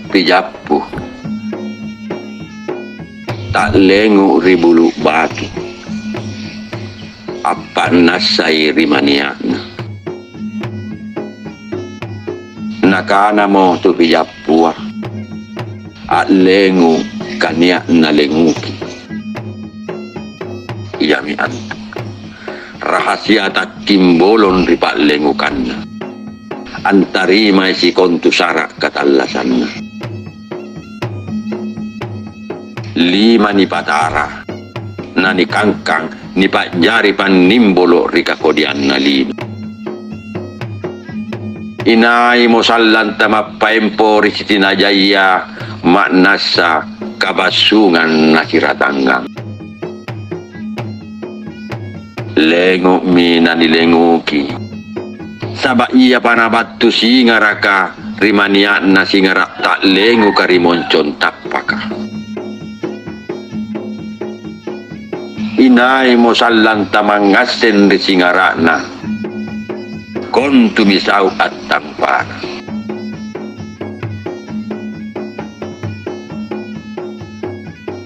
Pijapu tak lengu ribulu batu apa nasai rimaniana nakana mo tu pijapu at lengu kania na lenguki iyami antu rahasia tak kimbolon ripak lengukanna antarima si kontu sarak katallasanna lima ni patara na ni kangkang ni pak jari pan nimbolo rika kodian na lima inai mo sallanta mappaempo risitina jaya maknasa kabasungan na siratanggang lengo mina ni lenguki sabak iya panabatu singaraka rimaniak na singarak tak lengu karimoncon tapaka inai mo sallanta mangasen di singarak na kontu misau at tampara